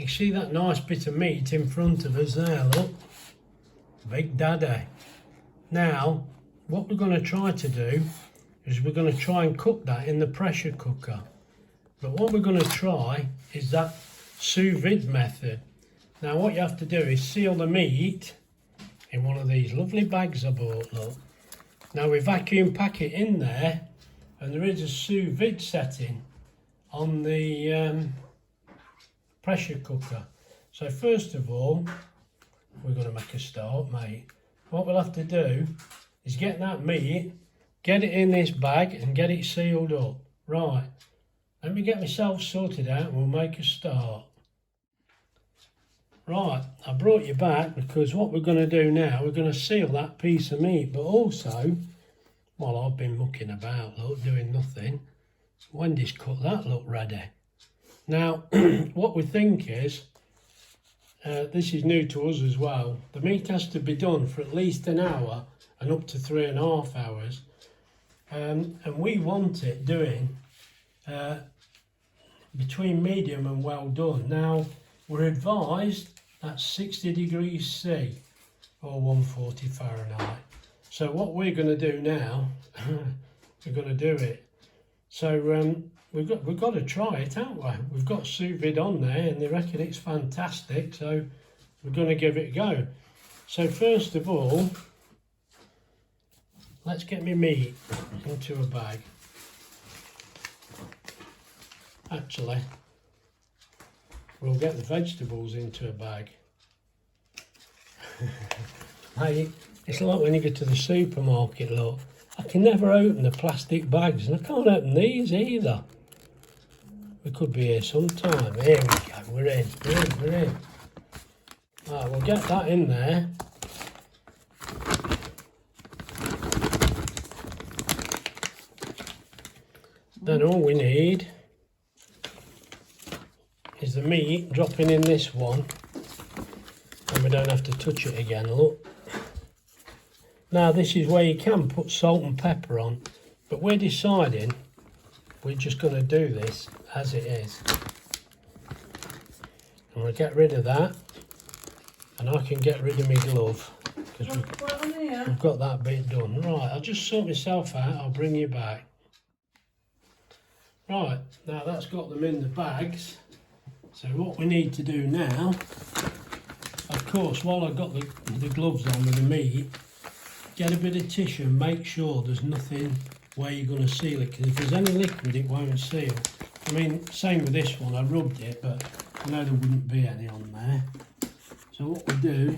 You see that nice bit of meat in front of us there, look. Big daddy. Now, what we're going to try to do is we're going to try and cook that in the pressure cooker. But what we're going to try is that sous vide method. Now what you have to do is seal the meat in one of these lovely bags I bought, look. Now we vacuum pack it in there, and there is a sous vide setting on the pressure cooker. So first of all, we're going to make a start, mate. What we'll have to do is get that meat, get it in this bag and get it sealed up. Right, let me get myself sorted out and we'll make a start. Right, I brought you back because what we're going to do now, we're going to seal that piece of meat, but also, while I've been mucking about, look, doing nothing, Wendy's cut that, look, ready. Now, what we think is, this is new to us as well, the meat has to be done for at least an hour and up to 3.5 hours. And we want it doing between medium and well done. Now, we're advised at 60 degrees C or 140 Fahrenheit. So what we're going to do now, we're going to do it. So we've got to try it, haven't we? We've got sous vide on there and they reckon it's fantastic, so we're going to give it a go. So first of all, let's get my meat into a bag. Actually, we'll get the vegetables into a bag. Hey, it's like when you go to the supermarket, look. I can never open the plastic bags, and I can't open these either. We could be here sometime. Here we go, we're in. Right, we'll get that in there. Then all we need is the meat dropping in this one, and we don't have to touch it again, look. Now this is where you can put salt and pepper on, but we're deciding we're just going to do this as it is. And we'll get rid of that, and I can get rid of my glove because we've got that bit done. Right, I'll just sort myself out, I'll bring you back. Right, now that's got them in the bags. So what we need to do now, of course, while I've got the gloves on with the meat, get a bit of tissue and make sure there's nothing where you're going to seal it, because if there's any liquid it won't seal. I mean, same with this one, I rubbed it, but I know there wouldn't be any on there. So what we do,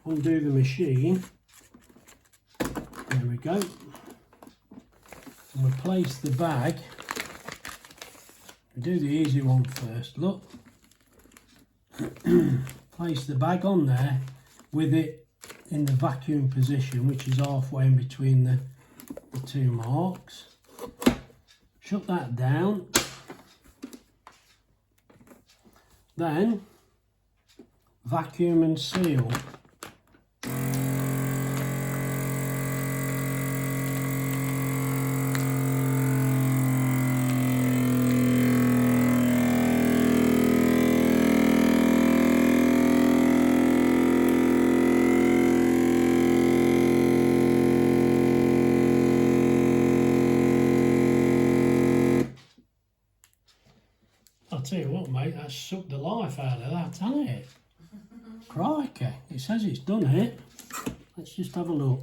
undo the machine, there we go, and we place the bag. We do the easy one first, look. Place the bag on there with it in the vacuum position, which is halfway in between the two marks. Shut that down. Then vacuum and seal. I'll tell you what, mate, that sucked the life out of that, hasn't it? Crikey, it says it's done it. Let's just have a look.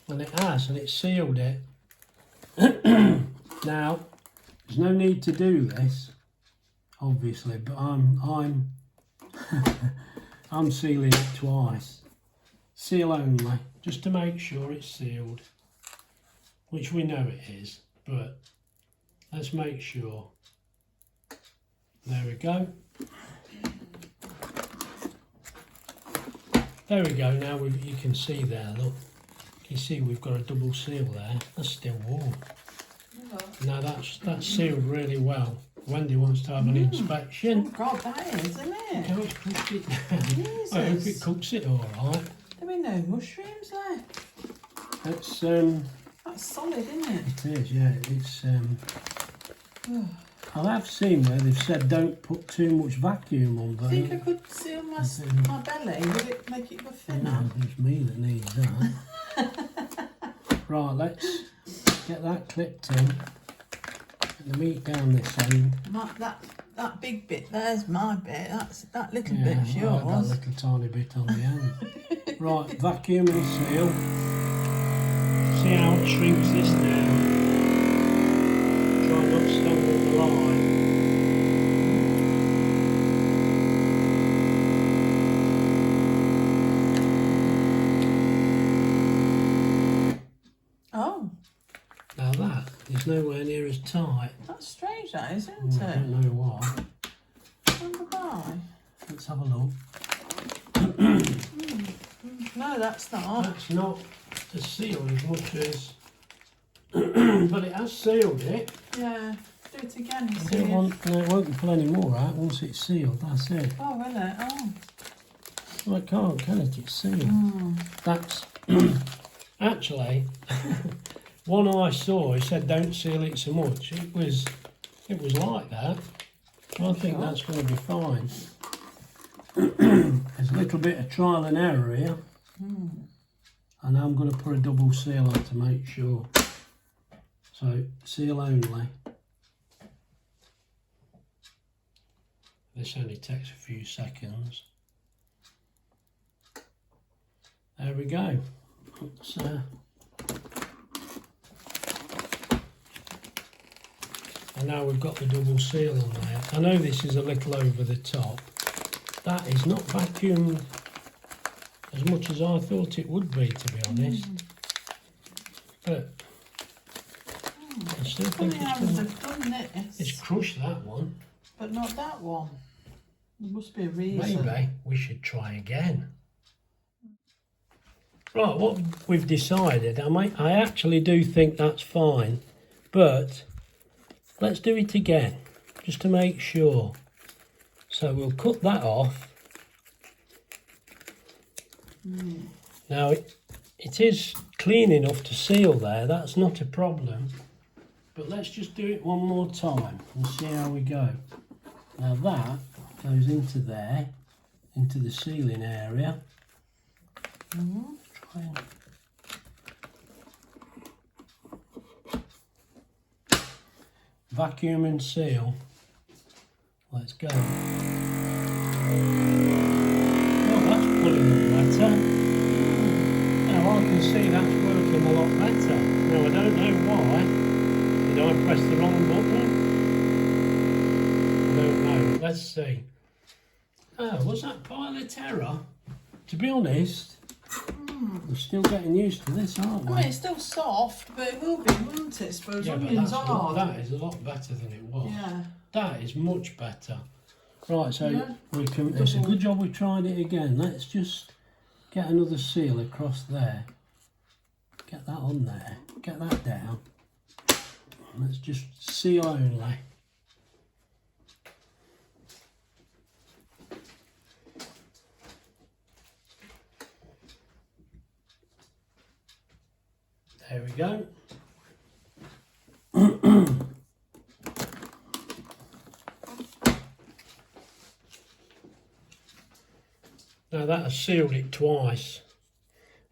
And it has, and it's sealed it. Now, there's no need to do this, obviously, but I'm I'm sealing it twice. Seal only, just to make sure it's sealed, which we know it is. But let's make sure. There we go. There we go. Now you can see there, look. You see we've got a double seal there. That's still warm. Now that's sealed really well. Wendy wants to have an inspection. Oh God, that is, isn't it? How much cooked it down? I hope it cooks it all right. There be no mushrooms left. That's That's solid, isn't it? It is, yeah. It's I have seen where they've said don't put too much vacuum on, but I think I could seal my belly. Would it make it go thinner? no, it's me that needs that. Right, let's get that clipped in. Get the meat down this end. That big bit there's my bit. That little Yeah, bit's I yours. like that little tiny bit on the end. Right, vacuum and seal. See how it shrinks this down. Try not to stand in the line. Oh, Now that is nowhere near as tight. that's strange, that is, Oh, isn't I it? don't know why. I wonder why. Let's have a look. No, that's not. That's not as sealed as much as, but it has sealed it. Yeah, do it again. You I see. don't want, no, it won't pull any more out once it's sealed. That's it. Oh, will it? Oh. Well, it can't, can it? It's sealed. That's actually one I saw. He said don't seal it so much. It was like that. I think that's going to be fine. There's a little bit of trial and error here, and I'm going to put a double seal on to make sure. So seal only. This only takes a few seconds. There we go. And now we've got the double seal on there. I know this is a little over the top. That is not vacuumed as much as I thought it would be, to be honest. But I still think it's crushed that one. But not that one. There must be a reason. Maybe we should try again. Right, what we've decided, I actually do think that's fine, but let's do it again, just to make sure. So we'll cut that off. Now it is clean enough to seal there, that's not a problem. But let's just do it one more time and see how we go. Now that goes into there, into the sealing area. Try and vacuum and seal. Let's go. Oh, that's pulling up better. Now I can see that's working a lot better. Now I don't know why. Did I press the wrong button? I don't know. Let's see. Oh, was that pilot error? To be honest, we're still getting used to this, aren't we? I mean, it's still soft, but it will be, won't it? Suppose onions are. That is a lot better than it was. Yeah. That is much better. Right, so Yeah. we can. It's a good job we tried it again. Let's just get another seal across there. Get that on there. Get that down. Let's just seal only. There we go. Now that has sealed it twice,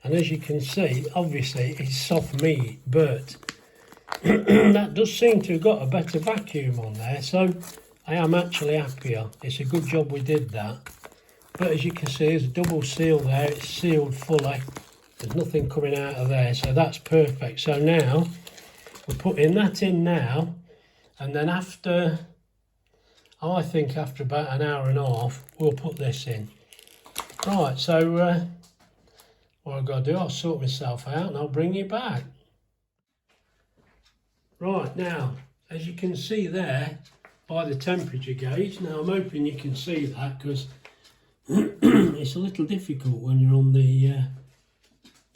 and as you can see, obviously it's soft meat, but that does seem to have got a better vacuum on there, so I am actually happier. It's a good job we did that. But as you can see, there's a double seal there, it's sealed fully. There's nothing coming out of there, so that's perfect. So now we're putting that in now, and then after, I think after about an hour and a half, we'll put this in. Right, so what I've got to do, I'll sort myself out and I'll bring you back. Right, now, as you can see there, by the temperature gauge, now I'm hoping you can see that because it's a little difficult when you're on the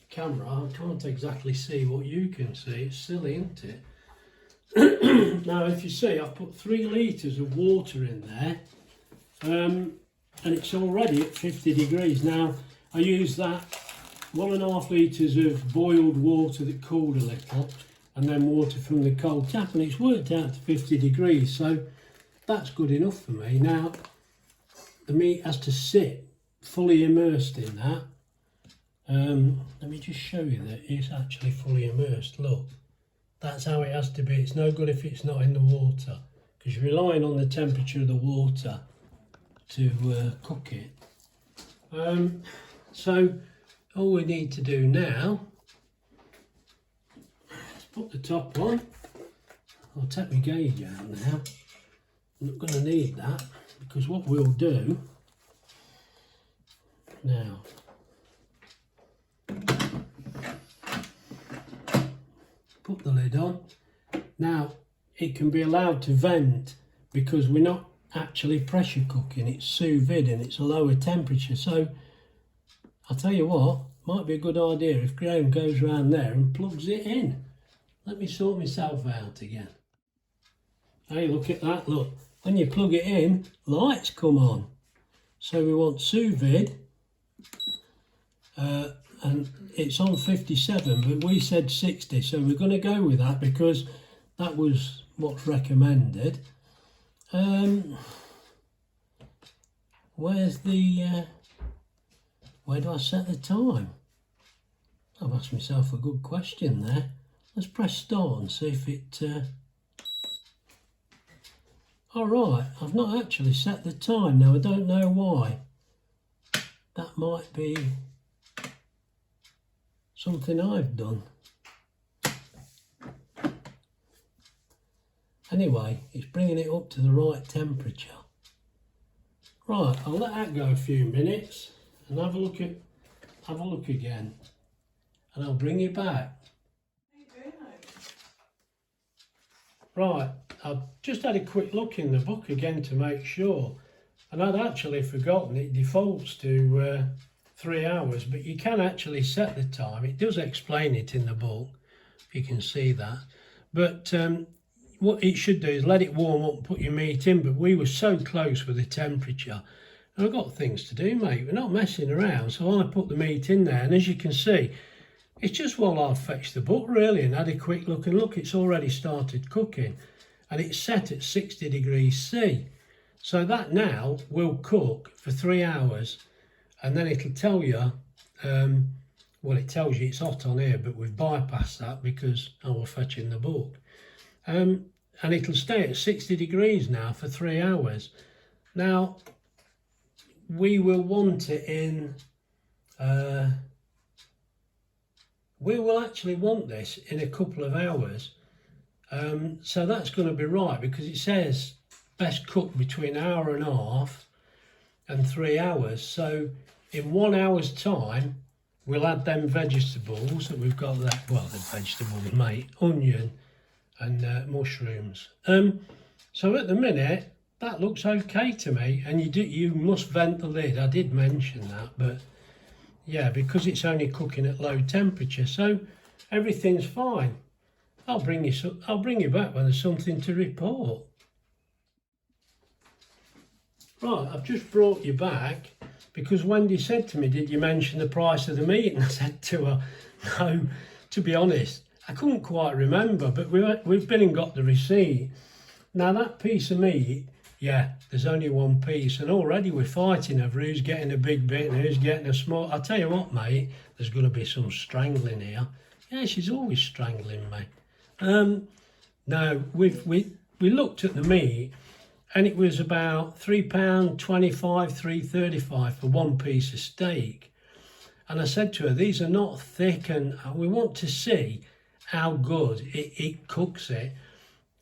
camera. I can't exactly see what you can see. It's silly, isn't it? Now, if you see, I've put 3 litres of water in there, and it's already at 50 degrees. Now, I use that 1.5 litres of boiled water that cooled a little, and then water from the cold tap, and it's worked out to 50 degrees, so that's good enough for me. Now the meat has to sit fully immersed in that. Let me just show you that it's actually fully immersed. Look, that's how it has to be. It's no good if it's not in the water, because you're relying on the temperature of the water to cook it. So all we need to do now is put the top on. I'll take my gauge out now. I'm not going to need that, because what we'll do now, put the lid on. Now it can be allowed to vent because we're not actually pressure cooking, it's sous vide and it's a lower temperature. So I'll tell you what, might be a good idea if Graham goes round there and plugs it in. Let me sort myself out again. Hey, look at that, look. When you plug it in, lights come on. So we want sous vide, and it's on 57, but we said 60, so we're going to go with that because that was what's recommended. Where's the where do I set the time? I've asked myself a good question there. Let's press start and see if it alright, I've not actually set the time now. I don't know why. That might be something I've done. Anyway, it's bringing it up to the right temperature. Right, I'll let that go a few minutes and have a look again, and I'll bring you back. Right, I've just had a quick look in the book again to make sure, and I'd actually forgotten it defaults to 3 hours, but you can actually set the time. It does explain it in the book, if you can see that. But what it should do is let it warm up and put your meat in, but we were so close with the temperature. And I've got things to do, mate. We're not messing around, so I put the meat in there, and as you can see, it's just while I've fetched the book really and had a quick look, and look, it's already started cooking, and it's set at 60 degrees C. So that now will cook for 3 hours, and then it'll tell you, well, it tells you it's hot on here, but we've bypassed that because I was fetching the book. And it'll stay at 60 degrees now for 3 hours. Now, we will want it in, we will actually want this in a couple of hours. So that's going to be right, because it says best cook between 1.5 hours and 3 hours. So in 1 hour's time, we'll add them vegetables that we've got there. Well, the vegetables, mate, onion and mushrooms. So at the minute, that looks okay to me, and you must vent the lid. I did mention that, but yeah, because it's only cooking at low temperature, so everything's fine. I'll bring you back when there's something to report. Right, I've just brought you back because Wendy said to me, "Did you mention the price of the meat?" And I said to her, "No, to be honest, I couldn't quite remember, but we've been and got the receipt." Now that piece of meat, yeah, there's only one piece, and already we're fighting over who's getting a big bit and who's getting a small. I'll tell you what, mate, there's going to be some strangling here. Yeah, she's always strangling me. No, we looked at the meat, and it was about £3.25, £3.35 for one piece of steak. And I said to her, these are not thick, and we want to see how good it cooks it.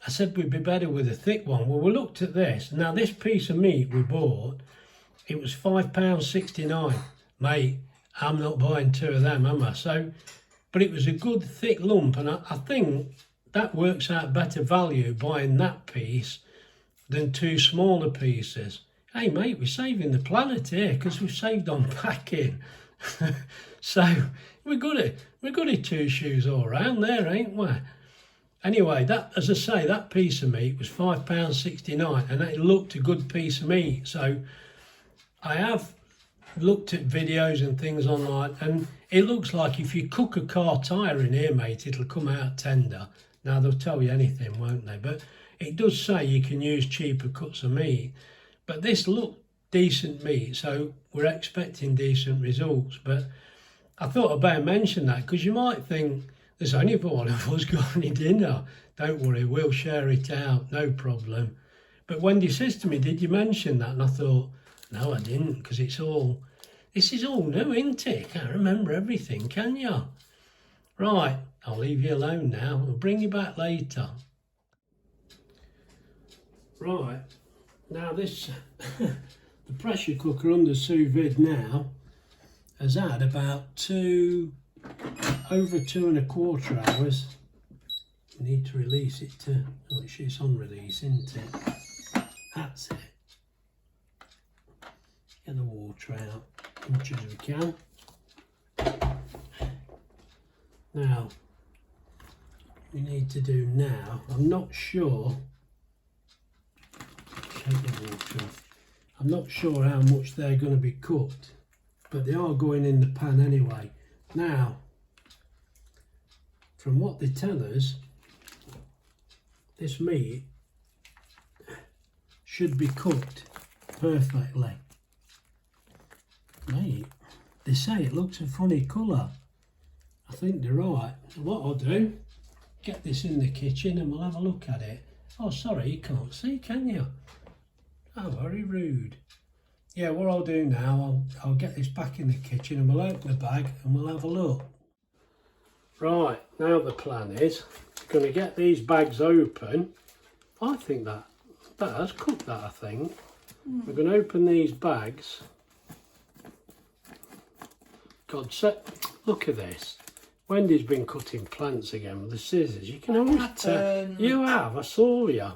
I said we'd be better with a thick one. Well, we looked at this. Now, this piece of meat we bought, it was £5.69. Mate, I'm not buying 2 of them, am I? So, but it was a good thick lump, and I think that works out better value buying that piece than 2 smaller pieces. Hey, mate, we're saving the planet here because we've saved on packing. So we're good at 2 shoes all round there, ain't we? Anyway, that, as I say, that piece of meat was £5.69, and it looked a good piece of meat. So I have looked at videos and things online, and it looks like if you cook a car tyre in here, mate, it'll come out tender. Now, they'll tell you anything, won't they? But it does say you can use cheaper cuts of meat. But this looked decent meat, so we're expecting decent results. But I thought I'd better mention that, because you might think there's only one of us got any dinner. Don't worry, we'll share it out, no problem. But Wendy says to me, did you mention that? And I thought, no, I didn't, because this is all new, isn't it? Can't remember everything, can you? Right, I'll leave you alone now. I'll bring you back later. Right, now this, the pressure cooker under sous vide now has had about over 2¼ hours. We need to release it to, oh, it's on release, isn't it? That's it. Get the water out as much as we can. Now, we need to do now, I'm not sure, shake the water off. I'm not sure how much they're going to be cooked, but they are going in the pan anyway. Now, from what they tell us, this meat should be cooked perfectly. Mate, they say it looks a funny colour. I think they're right. So what I'll do, get this in the kitchen and we'll have a look at it. Oh, sorry, you can't see, can you? Oh, very rude. Yeah, what I'll do now, I'll get this back in the kitchen and we'll open the bag and we'll have a look. Right, now the plan is, we're going to get these bags open. I think that has cooked that, I think. We're going to open these bags. God, look at this. Wendy's been cutting plants again with the scissors. You can always tell. You have, I saw you.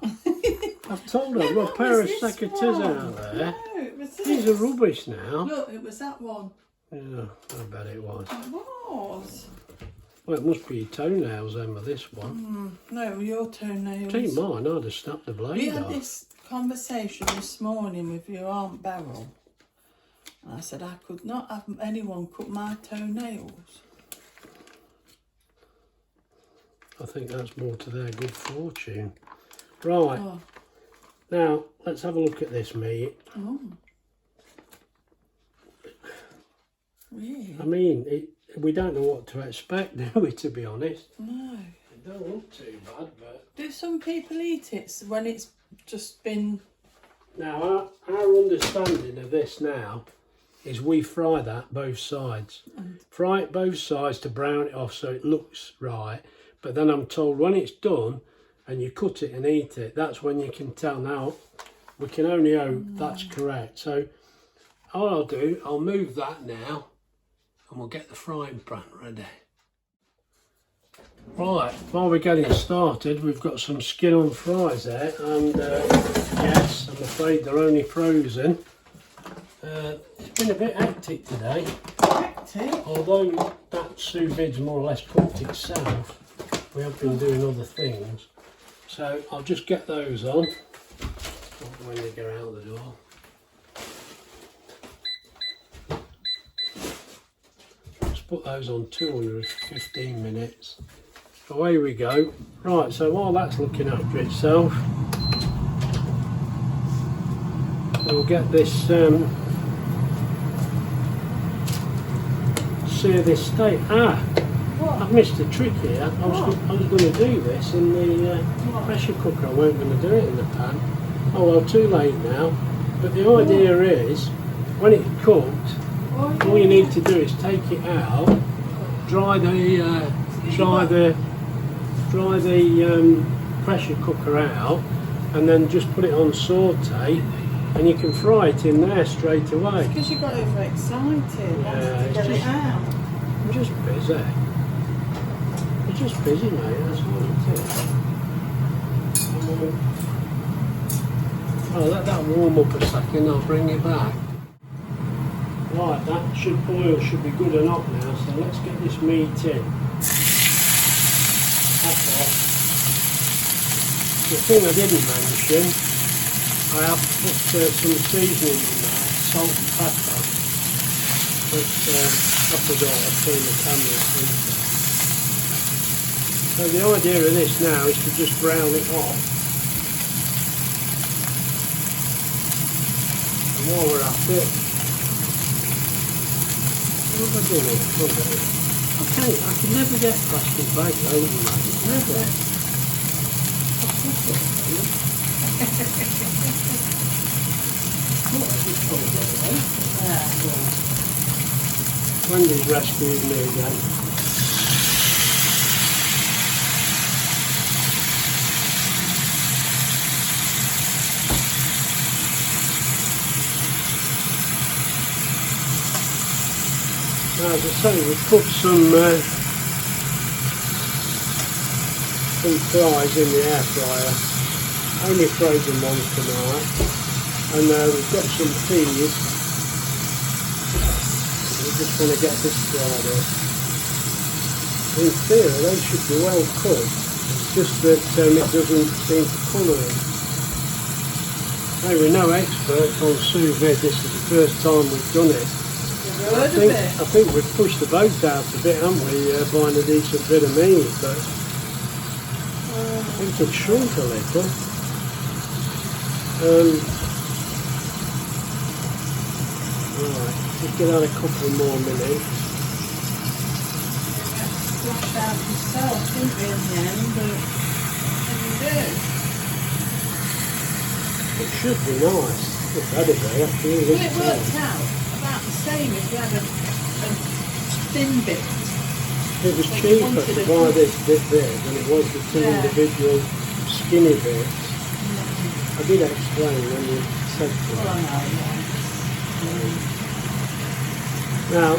I've told her, I've got a pair of secateurs out there. No, it was These are rubbish now. Look, it was that one. Yeah, I bet it was. It was. Well, it must be your toenails, Emma, this one. No, your toenails. See, mine, I'd have snapped the blade We had off. this conversation this morning with your Aunt Beryl. And I said I could not have anyone cut my toenails. I think that's more to their good fortune. Right, Oh. now let's have a look at this meat. Oh. Really? I mean, we don't know what to expect, do we, to be honest? No. It don't look too bad, but... Do some people eat it when it's just been... Now, our understanding of this now is we fry that both sides. Fry it both sides to brown it off so it looks right. But then I'm told when it's done and you cut it and eat it, that's when you can tell. Now, we can only hope that's correct. So all I'll do, I'll move that now and we'll get the frying pan ready. Right, while we're getting started, we've got some skin on fries there, and yes, I'm afraid they're only frozen. It's been a bit hectic today. Hectic? Although that sous vide's more or less cooked itself, we have been doing other things. So I'll just get those on when they get out the door. Just put those on 200 for 15 minutes. Away we go. Right, so while that's looking after itself, we'll get this sear this steak. What? I've missed a trick here. I was going to do this in the pressure cooker. I weren't going to do it in the pan. Oh well, too late now. But the idea is, when it's cooked, all you need to do is take it out, dry the pressure cooker out, and then just put it on saute, and you can fry it in there straight away. Because you got overexcited. Yeah, To get it out. I'm just busy. You're just busy, mate. That's all it is. Oh, let that warm up a second. I'll bring it back. Right, that oil should be good and hot now. So let's get this meat in. That's off. The thing I didn't mention, I have put some seasoning in there, salt and pepper, But I forgot I'd turn the camera on. So the idea of this now is to just brown it off. And while we're at it, what have I done here? I can never get plastic bags over, mate. Never. Wendy's rescued me again. Now, as I say, we've put some fries in the air fryer, only frozen ones tonight, and we've got some peas. We just want to get this fried up. In theory, they should be well cooked. It's just that it doesn't seem to colour them. Hey, we're no experts on sous vide. This is the first time we've done it. I think we've pushed the boat out a bit, haven't we, buying a decent bit of meat, but I think it shrunk a little. Right, just get out a couple more minutes. Flash out yourself, didn't we, in the end, but what do? It should be nice. It better be, after all this Well, it worked out about the same if you had a thin bit. It was cheaper to buy this bit there than it was the two individual skinny bits. I did explain when you said to me. Now,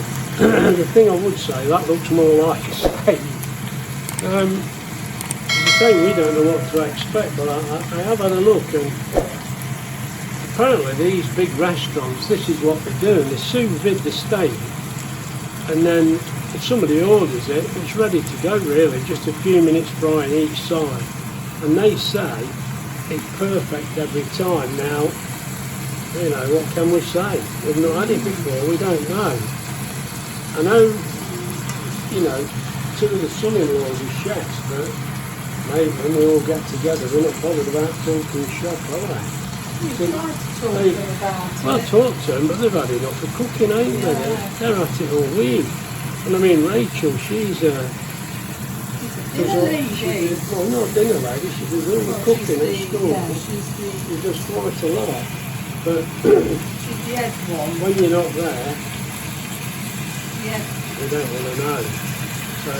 the thing I would say, that looks more like a steak. As I say, we don't know what to expect, but I have had a look, and apparently these big restaurants, this is what they do. They sous vide the steak, and then if somebody orders it, it's ready to go really, just a few minutes frying each side. And they say it's perfect every time. Now, you know, what can we say? We've not had it before, we don't know. I know, you know, two of the son-in-laws are chefs, but maybe when we all get together, we're not bothered about talking shop, are they? You tried to talk to them about it. Well, I talked to them, but they've had enough of cooking, ain't they? They're at it all week. And I mean, Rachel, she's dinner lady. Well, not dinner lady, she does all the cooking at school. Yeah, She does quite a lot. But she's the head one. when you're not there, Yeah. we don't want to know. So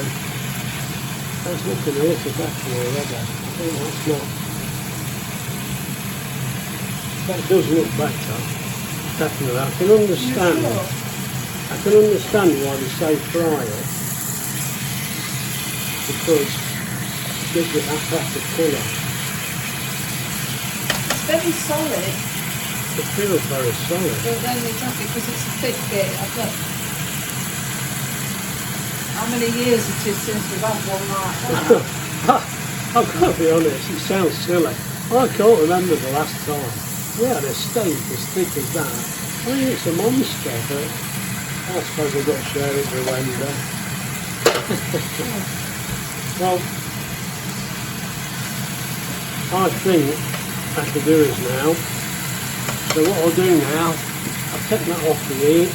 that's looking a little better already. I think that's not. That does look better. Definitely. I can understand. Sure? I can understand why they say fry it, because it gives it that better colour. It's very solid. It feels very solid. But then exactly because it's a thick bit. I've got how many years it is since we've had one like that? I've got to be honest, it sounds silly. I can't remember the last time we had a steak as thick as that. I mean, it's a monster, but I suppose I've got to share it with Wendy. Well, I think I can do this now. So what I'll do now, I'll take that off the heat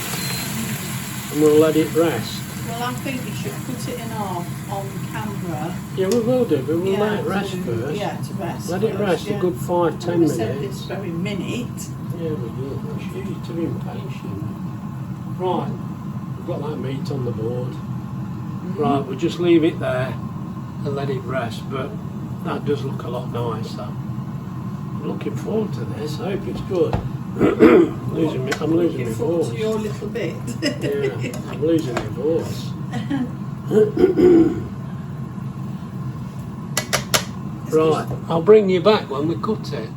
and we'll let it rest. Well, I think you should put it in on camera. Yeah, we will do, but we'll let it rest first. Yeah, to rest. Let it rest a good 5-10 minutes. We said this very minute. Yeah, we do. She's too impatient. Right, we've got that meat on the board. Right, we'll just leave it there and let it rest, but that does look a lot nicer. I'm looking forward to this. I hope it's good. I'm losing my voice. To your little bit. Yeah, I'm losing my voice. Right, I'll bring you back when we cut it.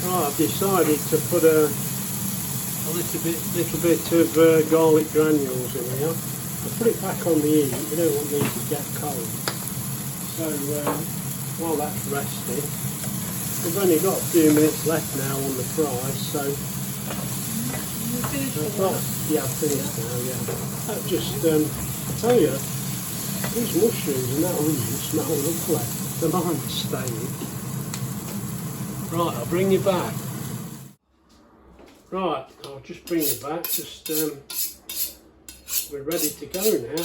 Right, I've decided to put a little bit of garlic granules in here. I'll put it back on the heat. We don't want these to get cold. So while that's resting, we've only got a few minutes left now on the fry, so finished with Right, that? yeah, I've finished now, yeah. That just, I tell you, these mushrooms and that onion smell lovely. The lime's staying. Right, I'll bring you back. Right, I'll just bring you back. Just, we're ready to go now.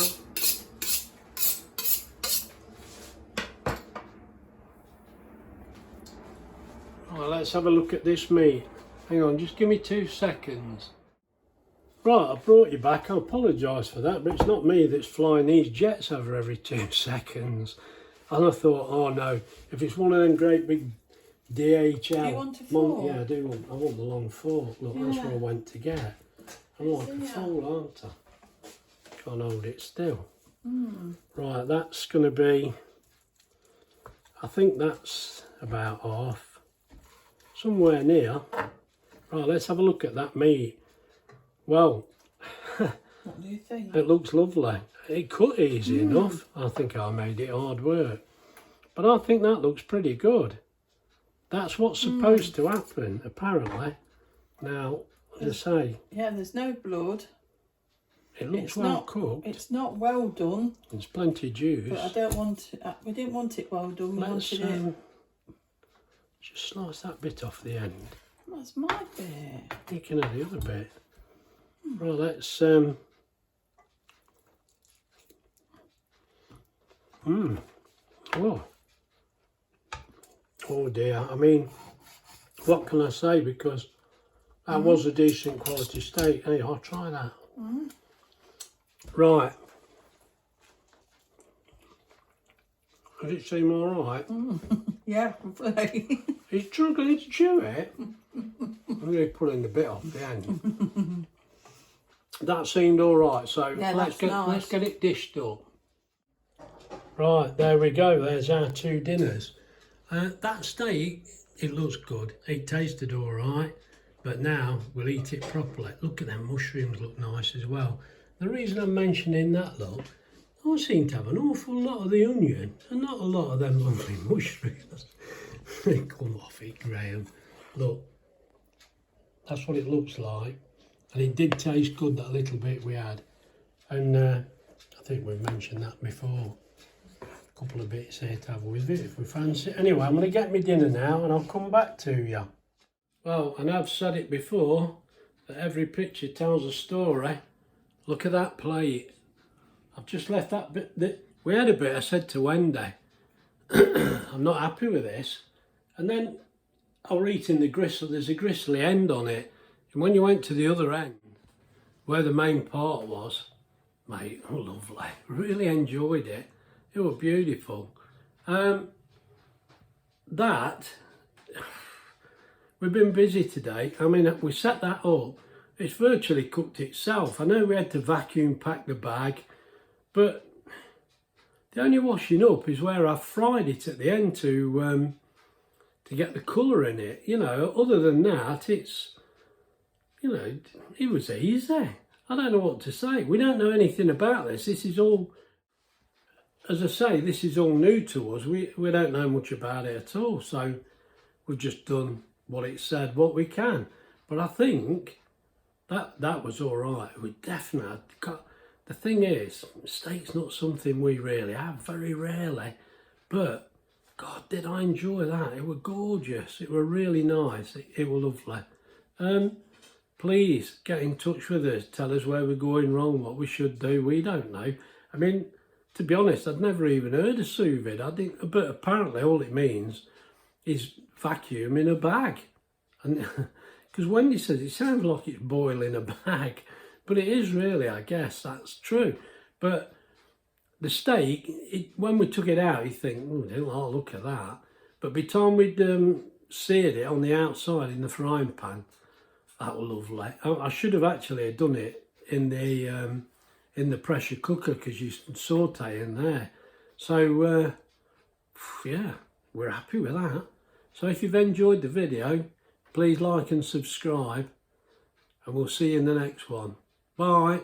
Right, let's have a look at this meat. Hang on, just give me 2 seconds. Right, I brought you back. I apologise for that, but it's not me that's flying these jets over every 2 seconds. And I thought, oh no, if it's one of them great big DHL... Do you want a fork? Yeah, I want the long fork. Look, that's Yeah. what I went to get. I'm like a fool, aren't I? Can't hold it still. Right, that's going to be... I think that's about half. Somewhere near. Right, let's have a look at that meat. Well, What do you think? it looks lovely. It cut easy enough. I think I made it hard work. But I think that looks pretty good. That's what's supposed to happen, apparently. Now, as I say, Yeah, there's no blood. it looks It's well not- cooked. It's not well done, There's plenty of juice. but I don't want it. We didn't want it well done. We Let's wanted it. just slice that bit off the end. That's my bit. You can have the other bit. Right, let's oh dear. I mean, what can I say? Because that was a decent quality steak. Hey, I'll try that. Right. Does it seem all right? Yeah, lovely. He's struggling to chew it. I'm really pulling the bit off the end. That seemed all right. So Yeah, let's that's get it dished up. Right, there we go. There's our 2 dinners. That steak, it looks good. It tasted all right. But now we'll eat it properly. Look at them mushrooms, look nice as well. The reason I'm mentioning that, look, I seem to have an awful lot of the onion and not a lot of them lovely mushrooms. Come off it, Graham. Look, that's what it looks like. And it did taste good, that little bit we had. And I think we've mentioned that before. A couple of bits here to have with it if we fancy it. Anyway, I'm going to get my dinner now and I'll come back to you. Well, and I've said it before, that every picture tells a story. Look at that plate. I've just left that bit. We had a bit, I said to Wendy, I'm not happy with this. And then I was eating the gristle, there's a gristly end on it. And when you went to the other end, where the main part was, mate, oh, lovely. Really enjoyed it. It was beautiful. We've been busy today. I mean, we set that up. It's virtually cooked itself. I know we had to vacuum pack the bag, but the only washing up is where I fried it at the end to get the colour in it. You know, other than that, it's, you know, it was easy. I don't know what to say. We don't know anything about this. This is all, as I say, this is all new to us. We don't know much about it at all. So we've just done what it said, what we can. But I think that was all right. We definitely got, the thing is, steak's not something we really have, very rarely. But God, did I enjoy that. It was gorgeous. It was really nice. It was lovely. Please get in touch with us. Tell us where we're going wrong, what we should do. We don't know. I mean, to be honest, I'd never even heard of sous vide. I think, but apparently all it means is vacuum in a bag. And because Wendy says it sounds like it's boiling a bag, but it is really, I guess, that's true. But the steak, when we took it out, you think, oh, look at that. But by the time we'd seared it on the outside in the frying pan, that was lovely. I should have actually done it in the pressure cooker because you saute in there. So yeah, we're happy with that. So if you've enjoyed the video, please like and subscribe, and we'll see you in the next one. Bye.